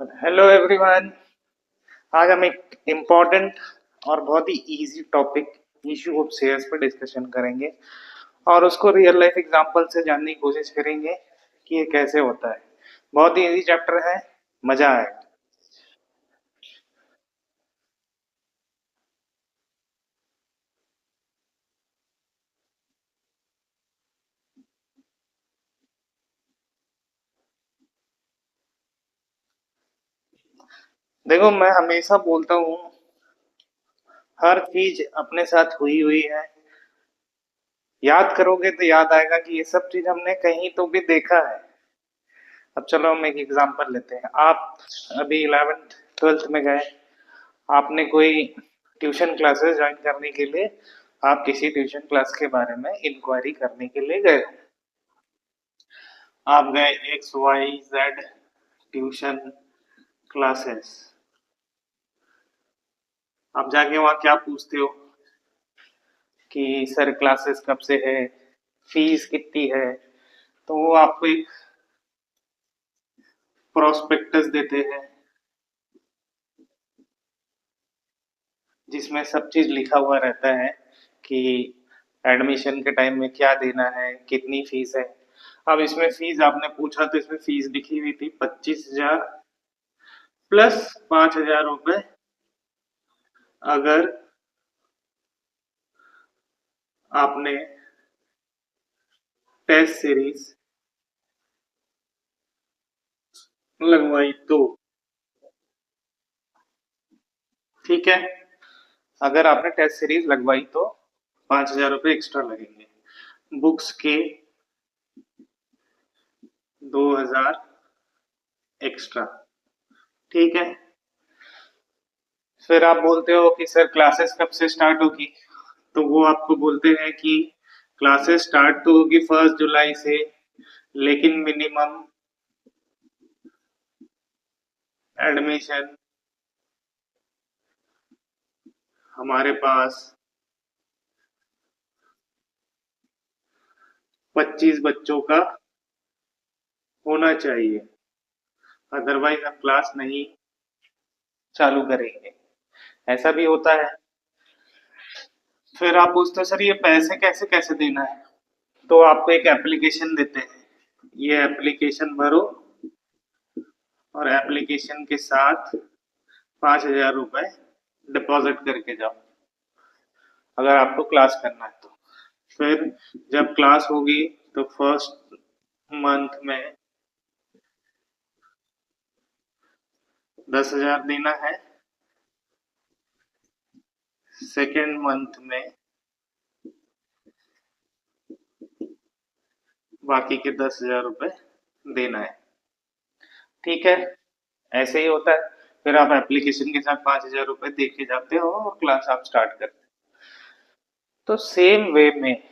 Hello everyone. आज हम एक इम्पोर्टेंट और बहुत ही easy topic issue of shares पर डिस्कशन करेंगे और उसको रियल लाइफ एग्जांपल से जानने की कोशिश करेंगे कि ये कैसे होता है। बहुत ही इजी चैप्टर है, मजा आएगा। देखो, मैं हमेशा बोलता हूँ हर चीज अपने साथ हुई हुई है। याद करोगे तो याद आएगा कि ये सब चीज हमने कहीं तो भी देखा है। अब चलो हम एक एग्जांपल लेते हैं। आप अभी 11th 12th में गए, आपने कोई ट्यूशन क्लासेस ज्वाइन करने के लिए, आप किसी ट्यूशन क्लास के बारे में इंक्वायरी करने के लिए गए। आप गए XYZ ट्यूशन क्लासेस। आप जाके वहाँ क्या पूछते हो कि सर क्लासेस कब से है, फीस कितनी है। तो वो आपको एक प्रोस्पेक्टस देते हैं जिसमें सब चीज लिखा हुआ रहता है कि एडमिशन के टाइम में क्या देना है, कितनी फीस है। अब इसमें फीस आपने पूछा तो इसमें फीस लिखी हुई थी 25,000 प्लस 5,000 रुपए अगर आपने टेस्ट सीरीज लगवाई तो। ठीक है, अगर आपने टेस्ट सीरीज लगवाई तो 5,000 रुपये एक्स्ट्रा लगेंगे। बुक्स के 2,000 एक्स्ट्रा। ठीक है, फिर आप बोलते हो कि सर क्लासेस कब से स्टार्ट होगी। तो वो आपको बोलते हैं कि क्लासेस स्टार्ट तो होगी 1 जुलाई से, लेकिन मिनिमम एडमिशन हमारे पास 25 बच्चों का होना चाहिए, अदरवाइज हम क्लास नहीं चालू करेंगे। ऐसा भी होता है। फिर आप पूछते हो सर ये पैसे कैसे कैसे देना है। तो आपको एक एप्लीकेशन देते हैं, ये एप्लीकेशन भरो और एप्लीकेशन के साथ 5,000 रुपए डिपॉजिट करके जाओ अगर आपको क्लास करना है तो। फिर जब क्लास होगी तो फर्स्ट मंथ में 10,000 देना है, सेकेंड मंथ में बाकी के 10,000 रुपए देना है। ठीक है, ऐसे ही होता है। फिर आप एप्लीकेशन के साथ 5,000 रुपए दे के जाते हो और क्लास आप स्टार्ट करते हो। तो सेम वे में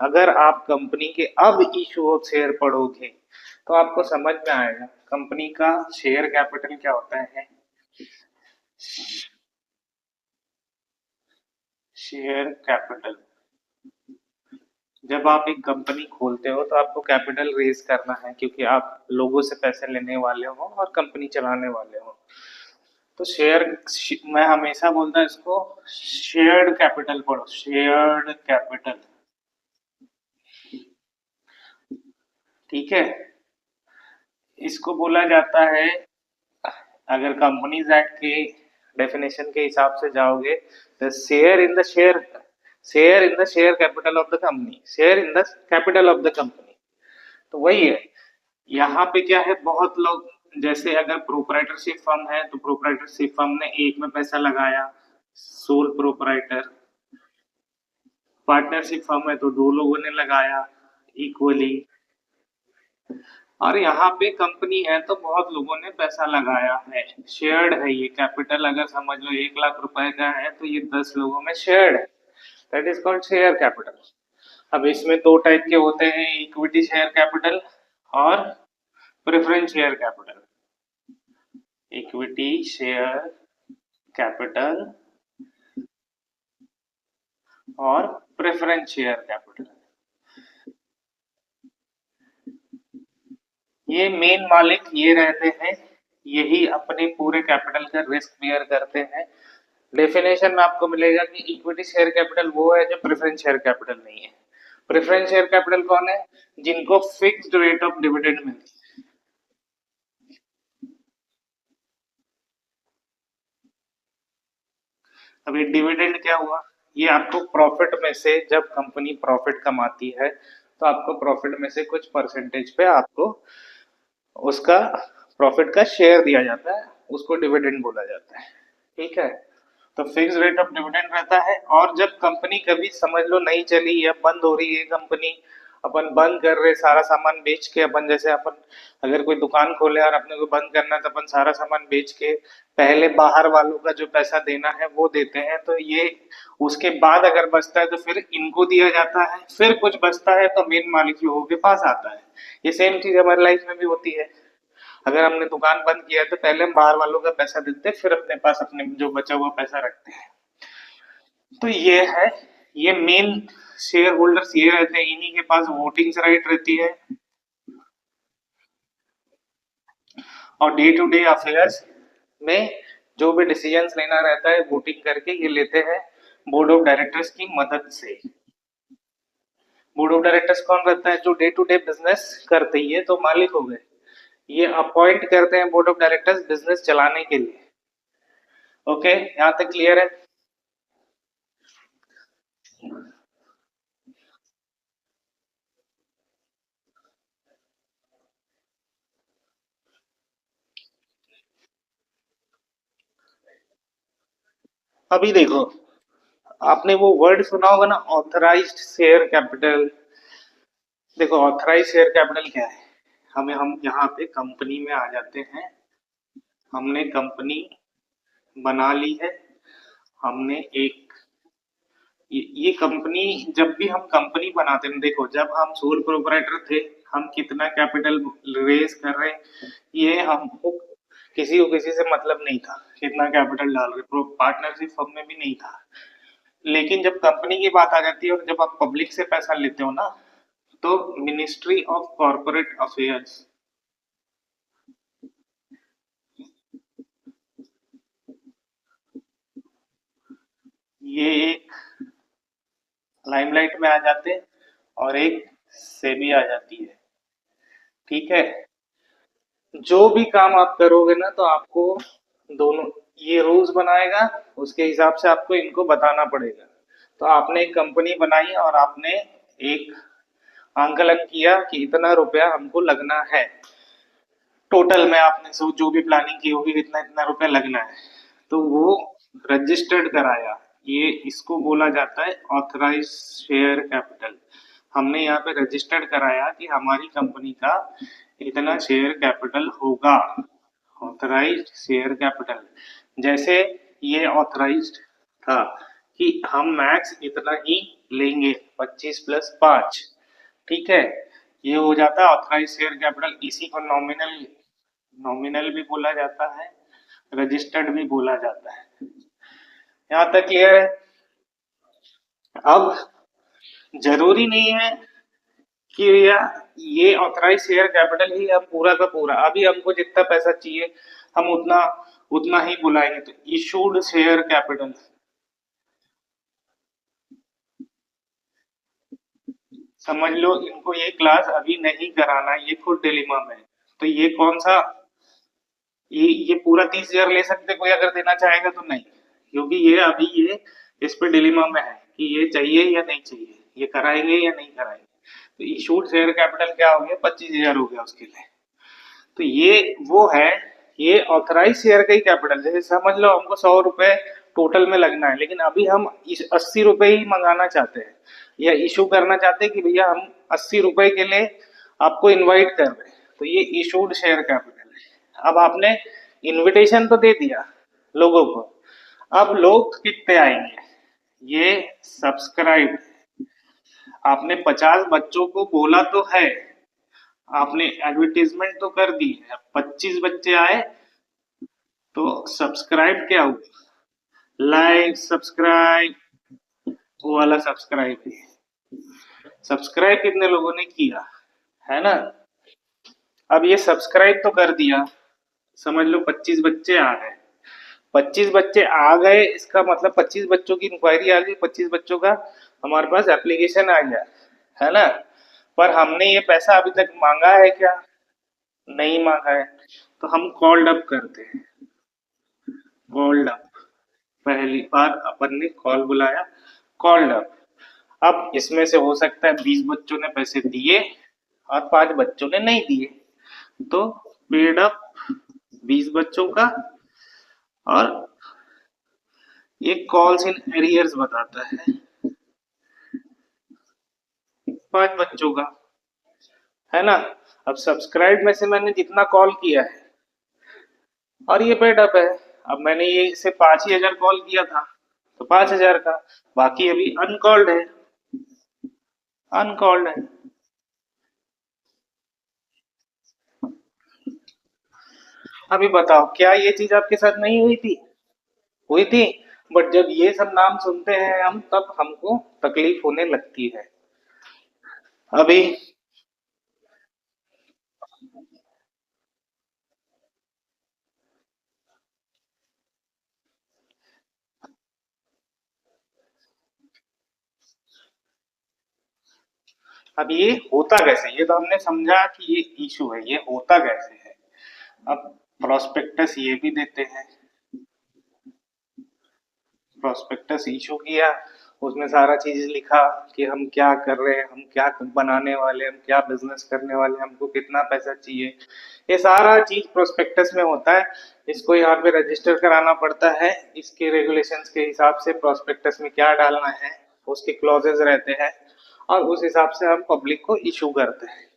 अगर आप कंपनी के अब इशू ऑफ शेयर पढ़ोगे तो आपको समझ में आएगा कंपनी का शेयर कैपिटल क्या होता है। शेयर कैपिटल, जब आप एक कंपनी खोलते हो तो आपको कैपिटल रेज करना है क्योंकि आप लोगों से पैसे लेने वाले हो और कंपनी चलाने वाले हो। तो शेयर, मैं हमेशा बोलता हूँ इसको शेयर्ड कैपिटल पढ़ो, शेयर्ड कैपिटल। ठीक है, इसको बोला जाता है, अगर कंपनीज एक्ट के डेफिनेशन के हिसाब से जाओगे तो share in the share capital of the company, share in the capital of the company. तो वही है। यहाँ पे क्या है, बहुत लोग, जैसे अगर प्रोपराइटरशिप फर्म है तो प्रोपराइटरशिप फर्म ने एक में पैसा लगाया, सोल प्रोपराइटर। पार्टनरशिप फर्म है तो दो लोगों ने लगाया इक्वली। और यहाँ पे कंपनी है तो बहुत लोगों ने पैसा लगाया है। शेयर्ड है ये कैपिटल, अगर समझ लो 1 लाख रुपए का है तो ये 10 लोगों में शेयर्ड है। That is called share capital. अब इसमें दो टाइप के होते हैं, इक्विटी शेयर कैपिटल और preference share capital. Equity share capital और प्रेफरेंस शेयर कैपिटल। ये मेन मालिक ये रहते हैं यही अपने पूरे कैपिटल का रिस्क बेयर करते हैं। डेफिनेशन में आपको मिलेगा कि इक्विटी शेयर कैपिटल वो है जो प्रेफरेंस शेयर कैपिटल नहीं है। प्रेफरेंस शेयर कैपिटल कौन है? जिनको फिक्स्ड रेट ऑफ डिविडेंड मिलती है। अभी डिविडेंड क्या हुआ? ये आपको प्रॉफिट में से, जब कंपनी प्रॉफिट कमाती है तो आपको प्रॉफिट में से कुछ परसेंटेज पे आपको उसका प्रॉफिट का शेयर दिया जाता है, उसको डिविडेंड बोला जाता है। ठीक है, तो फिक्स रेट ऑफ डिविडेंड रहता है। और जब कंपनी कभी समझ लो नहीं चली या बंद हो रही है कंपनी, अपन बंद कर रहे, सारा सामान बेच के, अपन जैसे अपन अगर कोई दुकान खोले और अपने को बंद करना है तो अपन सारा सामान बेच के पहले बाहर वालों का जो पैसा देना है वो देते हैं, तो ये उसके बाद अगर बचता है तो फिर इनको दिया जाता है, फिर कुछ बचता है तो मेन मालिक लोगों के पास आता है। ये सेम चीज हमारी लाइफ में भी होती है। अगर हमने दुकान बंद किया है तो पहले हम बाहर वालों का पैसा देते हैं, फिर अपने पास अपने जो बचा हुआ पैसा रखते हैं। तो ये है, ये मेन शेयर होल्डर्स ये रहते हैं, इन्हीं के पास वोटिंग राइट रहती है। और डे टू डे अफेयर्स में जो भी डिसीजंस लेना रहता है वोटिंग करके ये लेते हैं बोर्ड ऑफ डायरेक्टर्स की मदद से। बोर्ड ऑफ डायरेक्टर्स कौन रहता है? जो डे टू डे बिजनेस करते ही है तो मालिक हो गए, ये अपॉइंट करते हैं बोर्ड ऑफ डायरेक्टर्स बिजनेस चलाने के लिए। ओके, यहाँ तक क्लियर है? अभी देखो, आपने वो वर्ड सुना होगा ना, ऑथराइज्ड शेयर कैपिटल। देखो ऑथराइज शेयर कैपिटल क्या है? हम यहाँ पे कंपनी में आ जाते हैं, हमने कंपनी बना ली है, हमने एक ये कंपनी, जब भी हम कंपनी बनाते हैं, देखो जब हम सोल प्रोपराइटर थे, हम कितना कैपिटल रेज कर रहे हैं ये हमको किसी से मतलब नहीं था, कितना कैपिटल डाल रहे, पार्टनरशिप फर्म में भी नहीं था। लेकिन जब कंपनी की बात आ जाती है और जब आप पब्लिक से पैसा लेते हो ना, तो मिनिस्ट्री ऑफ कॉरपोरेट अफेयर्स, ये एक लाइमलाइट में आ जाते हैं और एक सेबी आ जाती है। ठीक है, जो भी काम आप करोगे ना तो आपको दोनों ये रूल्स बनाएगा, उसके हिसाब से आपको इनको बताना पड़ेगा। तो आपने एक कंपनी बनाई और आपने एक आंकलन किया कि इतना रुपया हमको लगना है, टोटल में आपने सो जो भी प्लानिंग की होगी इतना इतना रुपया लगना है, तो वो रजिस्टर्ड कराया। ये इसको बोला जाता है ऑथराइज शेयर कैपिटल। हमने यहाँ पे रजिस्टर्ड कराया कि हमारी कंपनी का इतना शेयर कैपिटल होगा, ऑथराइज शेयर कैपिटल। जैसे ये ऑथराइज्ड था कि हम मैक्स इतना ही लेंगे, 25+5। ठीक है, ये हो जाता है ऑथराइज शेयर कैपिटल। इसी को नॉमिनल नॉमिनल भी बोला जाता है, रजिस्टर्ड भी बोला जाता है। यहाँ तक क्लियर है? अब जरूरी नहीं है कि भैया ये ऑथराइज शेयर कैपिटल ही हम पूरा का पूरा, अभी हमको जितना पैसा चाहिए हम उतना उतना ही बुलाएंगे। तो इशूड शेयर कैपिटल, समझ लो इनको ये क्लास अभी नहीं कराना, ये खुद डिलीमा में है। तो ये कौन सा, ये पूरा 30,000 ले सकते कोई अगर देना चाहेगा तो? नहीं, क्योंकि ये अभी ये इस पे डिलीमा में है कि ये चाहिए या नहीं चाहिए, ये कराएंगे या नहीं कराएंगे। तो इशूड शेयर कैपिटल क्या हो गया? 25,000 हो गया उसके लिए। तो ये वो है, ये ऑथराइज शेयर का ही कैपिटल। जैसे समझ लो हमको 100 रुपए टोटल में लगना है, लेकिन अभी हम 80 रुपए ही मंगाना चाहते हैं या इशू करना चाहते हैं कि भैया हम 80 रुपए के लिए आपको इनवाइट कर रहे हैं, तो ये इशूड शेयर कैपिटल है। अब आपने इनविटेशन तो दे दिया लोगों को, अब लोग कितने आएंगे? ये सब्सक्राइब, आपने 50 बच्चों को बोला तो है, आपने एडवर्टीजमेंट तो कर दी है, 25 बच्चे आए तो सब्सक्राइब क्या हुआ? लाइक सब्सक्राइब, वो वाला सब्सक्राइब है। सब्सक्राइब कितने लोगों ने किया, है ना? अब ये सब्सक्राइब तो कर दिया, समझ लो 25 बच्चे आ गए। 25 बच्चे आ गए इसका मतलब 25 बच्चों की इंक्वायरी आ गई, 25 बच्चों का हमारे पास एप्लीकेशन आ गया, है ना। पर हमने ये पैसा अभी तक मांगा है क्या? नहीं मांगा है। तो हम कॉल्ड अप करते हैं। कॉल्ड अप, पहली बार अपन ने कॉल बुलाया, कॉल्ड अप। अब इसमें से हो सकता है 20 बच्चों ने पैसे दिए और 5 बच्चों ने नहीं दिए, तो पेड अप 20 बच्चों का, और ये कॉल्स इन एरियर्स बताता है 5 बच्चों का, है ना। अब सब्सक्राइब में से मैंने जितना कॉल किया है और ये पेड अप है, अब मैंने ये इसे 5 ही हजार कॉल किया था तो 5 हजार का, बाकी अभी अनकॉल्ड है, अनकॉल्ड है। अभी बताओ क्या ये चीज आपके साथ नहीं हुई थी? हुई थी। बट जब ये सब नाम सुनते हैं हम तब हमको तकलीफ होने लगती है। अभी अब ये होता कैसे, ये तो हमने समझा कि ये इशू है, ये होता कैसे है। अब प्रोस्पेक्टस ये भी देते हैं, प्रोस्पेक्टस इशू किया, उसमें सारा चीज लिखा कि हम क्या कर रहे हैं, हम क्या बनाने वाले हैं, हम क्या बिजनेस करने वाले हैं, हमको कितना पैसा चाहिए, ये सारा चीज प्रोस्पेक्टस में होता है। इसको यहाँ पे रजिस्टर कराना पड़ता है, इसके रेगुलेशंस के हिसाब से प्रोस्पेक्टस में क्या डालना है, उसके क्लॉजेज रहते हैं, और उस हिसाब से हम पब्लिक को इशू करते हैं।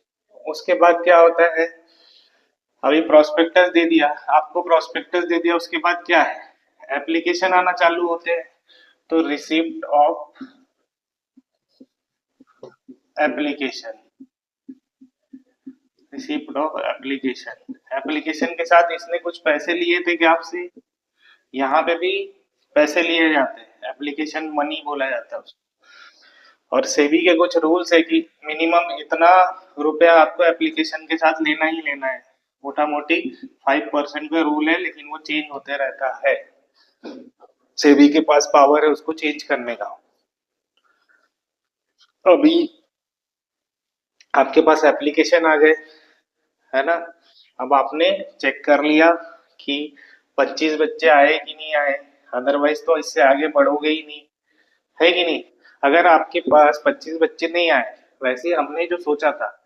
उसके बाद क्या होता है, अभी प्रोस्पेक्टस दे दिया, आपको प्रोस्पेक्टस दे दिया, उसके बाद क्या है, एप्लीकेशन आना चालू होते हैं। तो receipt of application, receipt of application, application के साथ इसने कुछ पैसे लिए थे क्या आपसे? यहाँ पे भी पैसे लिए जाते हैं, एप्लीकेशन मनी बोला जाता है उसको। और सेबी के कुछ रूल्स है कि मिनिमम इतना रुपया आपको एप्लीकेशन के साथ लेना ही लेना है, मोटा मोटी 5% का रूल है, लेकिन वो चेंज होते रहता है। सेबी के पास पावर है उसको चेंज करने का। अभी आपके पास एप्लीकेशन आ गए, है ना। अब आपने चेक कर लिया कि 25 बच्चे आए कि नहीं आए, अदरवाइज तो इससे आगे बढ़ोगे ही नहीं, है कि नहीं। अगर आपके पास 25 बच्चे नहीं आए, वैसे हमने जो सोचा था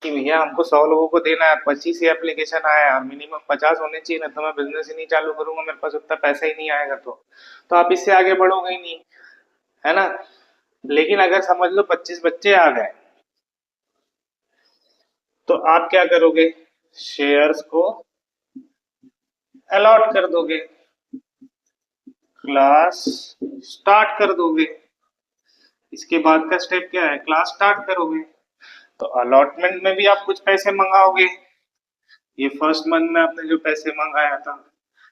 कि भैया हमको 100 लोगों को देना है, 25 ही एप्लीकेशन आया, मिनिमम 50 होने चाहिए ना, तो मैं बिजनेस ही नहीं चालू करूंगा, मेरे पास उतना पैसा ही नहीं आएगा। तो आप इससे आगे बढ़ोगे ही नहीं, है ना। लेकिन अगर समझ लो 25 बच्चे आ गए, तो आप क्या करोगे, शेयर्स को अलॉट कर दोगे, क्लास स्टार्ट कर दोगे। इसके बाद का स्टेप क्या है, क्लास स्टार्ट करोगे। तो अलॉटमेंट में भी आप कुछ पैसे मंगाओगे, ये फर्स्ट मंथ में आपने जो पैसे मंगाया था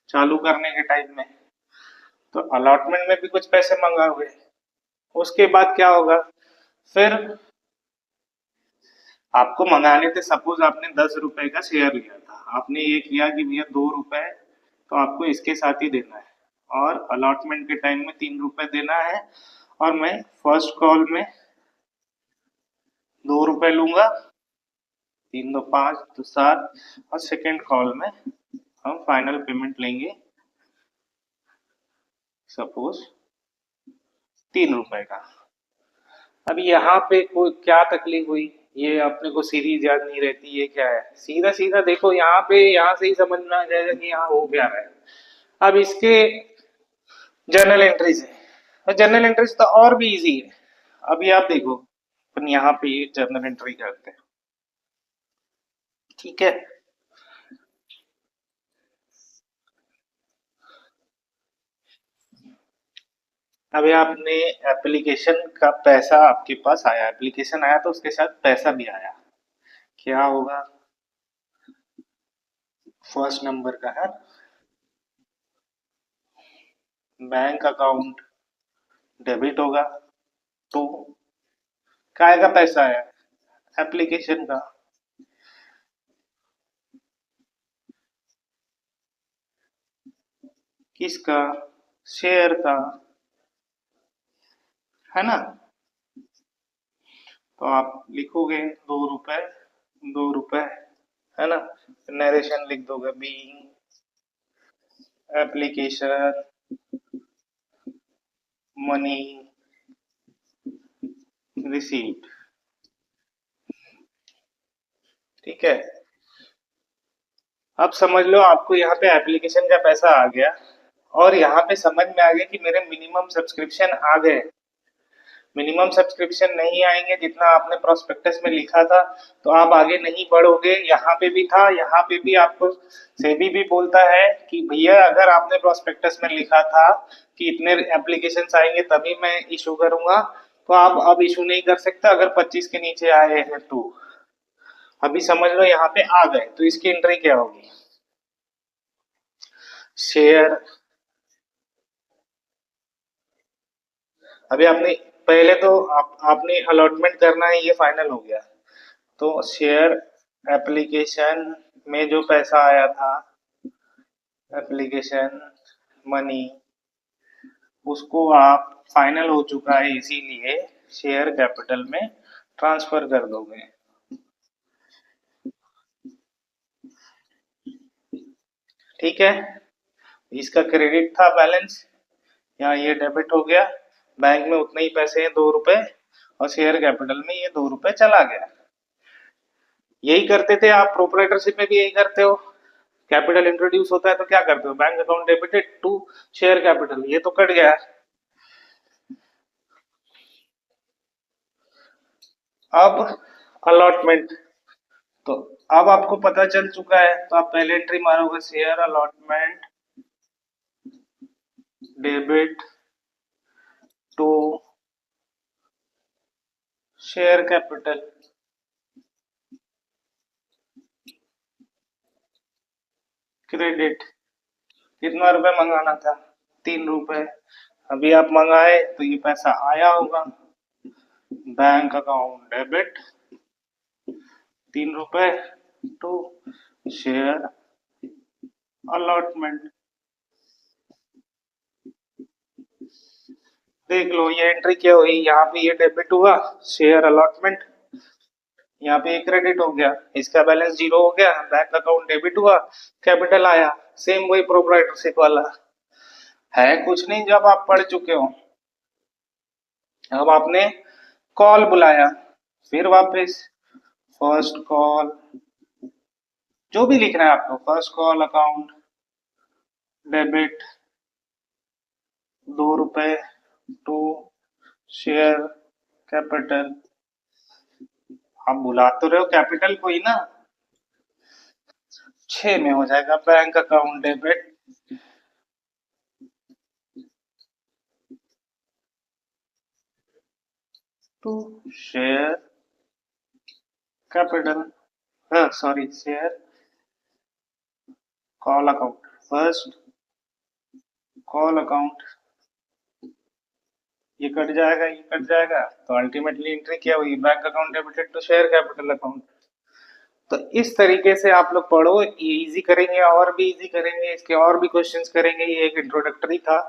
चालू करने के टाइम में, तो अलॉटमेंट में भी कुछ पैसे मंगाओगे। उसके बाद क्या होगा, फिर आपको मंगाने थे, सपोज आपने 10 रुपए का शेयर लिया था, आपने ये किया कि भैया 2 रुपए तो आपको इसके साथ ही देना है, और अलॉटमेंट के टाइम में 3 रुपए देना है, और मैं फर्स्ट कॉल में 2 रुपए लूंगा, 3 2 5 तो 7, और सेकेंड कॉल में हम फाइनल पेमेंट लेंगे सपोज 3 रुपए का। अब यहाँ पे कोई क्या तकलीफ हुई, ये अपने को सीरीज याद नहीं रहती, ये क्या है, सीधा सीधा देखो यहाँ पे, यहाँ से ही समझ में आ जाएगा कि यहाँ हो क्या रहा है। अब इसके जर्नल एंट्रीज है, और जर्नल एंट्रीज तो और भी इजी है। अभी आप देखो, अपन यहाँ पे ये जर्नल एंट्री करते हैं, ठीक है। अभी आपने एप्लीकेशन का पैसा आपके पास आया, एप्लीकेशन आया तो उसके साथ पैसा भी आया, क्या होगा, फर्स्ट नंबर का है बैंक अकाउंट डेबिट होगा, तो काय का पैसा आया, एप्लीकेशन का। किसका? शेयर का, है ना? तो आप लिखोगे 2 रुपए, 2 रुपए, है ना? नरेशन लिख दोगे, बीइंग एप्लीकेशन मनी रिसीव्ड। ठीक है, अब समझ लो आपको यहाँ पे एप्लीकेशन का पैसा आ गया, और यहाँ पे समझ में आ गया कि मेरे मिनिमम सब्सक्रिप्शन आ गए। मिनिमम सब्सक्रिप्शन नहीं आएंगे जितना आपने प्रोस्पेक्टस में लिखा था, तो आप आगे नहीं बढ़ोगे। यहाँ पे भी था, यहाँ पे भी आपको सेबी भी बोलता है कि भैया अगर आपने प्रोस्पेक्टस में लिखा था कि इतने एप्लीकेशन आएंगे तभी मैं इशू करूंगा, तो आप अब इशू नहीं कर सकते अगर 25 के नीचे आए हैं तो। अभी समझ लो यहाँ पे आ गए, तो इसकी एंट्री क्या होगी? शेयर, अभी आपने पहले तो आपने अलॉटमेंट करना है, ये फाइनल हो गया। तो शेयर एप्लीकेशन में जो पैसा आया था, एप्लीकेशन मनी, उसको आप फाइनल हो चुका है इसीलिए शेयर कैपिटल में ट्रांसफर कर दोगे। ठीक है, इसका क्रेडिट था बैलेंस, यहाँ ये डेबिट हो गया। बैंक में उतने ही पैसे हैं, 2 रुपए, और शेयर कैपिटल में ये 2 रुपए चला गया। यही करते थे आप, प्रोपराइटरशिप में भी यही करते हो। कैपिटल इंट्रोड्यूस होता है तो क्या करते हो? Bank account debited to share capital, ये तो कट गया। अब अलॉटमेंट, तो अब आपको पता चल चुका है, तो आप पहले एंट्री मारोगे share allotment debit to share capital, credit. कितना रुपए मंगाना था? 3 रुपए। अभी आप मंगाए तो ये पैसा आया होगा। बैंक अकाउंट डेबिट 3 रुपए टू शेयर अलॉटमेंट। देख लो ये एंट्री क्या हुई, यहाँ पे ये डेबिट हुआ शेयर अलॉटमेंट, यहाँ पे एक क्रेडिट हो गया, इसका बैलेंस जीरो हो गया, बैंक अकाउंट डेबिट हुआ, कैपिटल आया। सेम वही प्रोप्राइटरशिप वाला है, कुछ नहीं, जब आप पढ़ चुके हो। अब आपने कॉल बुलाया, फिर वापस फर्स्ट कॉल, जो भी लिखना है आपको, फर्स्ट कॉल अकाउंट डेबिट 2 रुपए टू शेयर कैपिटल। आप बुला तो रहे हो कैपिटल को ही ना, 6 में हो जाएगा bank account debit to share capital, sorry share call account, first call account. ये कट जाएगा, ये कट जाएगा, तो अल्टीमेटली एंट्री क्या हुई? Bank account debited to share capital account. तो इस तरीके से आप लोग पढ़ो, ये इजी करेंगे और भी इजी करेंगे, इसके और भी क्वेश्चंस करेंगे, ये एक इंट्रोडक्टरी था।